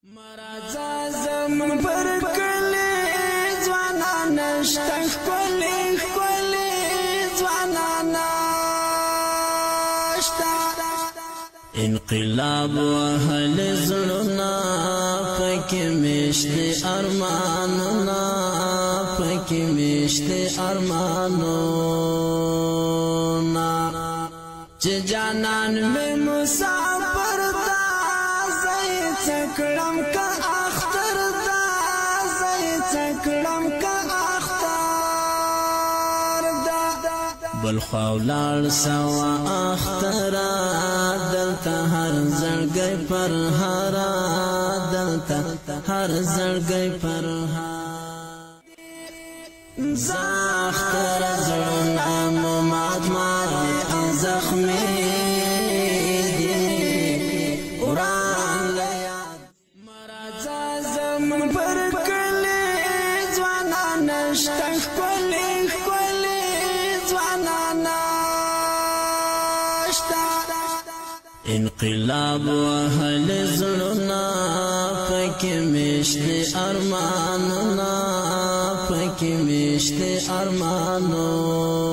مرازا زمون پر کلی ځوانا نشته ښکلي ښکلي ځوانا نشته انقلاب وهل زړونه پکې مشته ارمانونه پکې مشته ارمانونه چې جانان مې مسافر چکړم کا اختر دا زې چکړم کا اختر دا بل خولال سوا اختر دلته هر زړګي پر هرا دلته هر زړګي پر زاختر زړونه مات مات زخمي پر کلی ځوانا نشته ښکلي ښکلي ځوانا نشته انقلاب وهل زړونه پکې مشته ارمانونه پکې مشته ارمانونه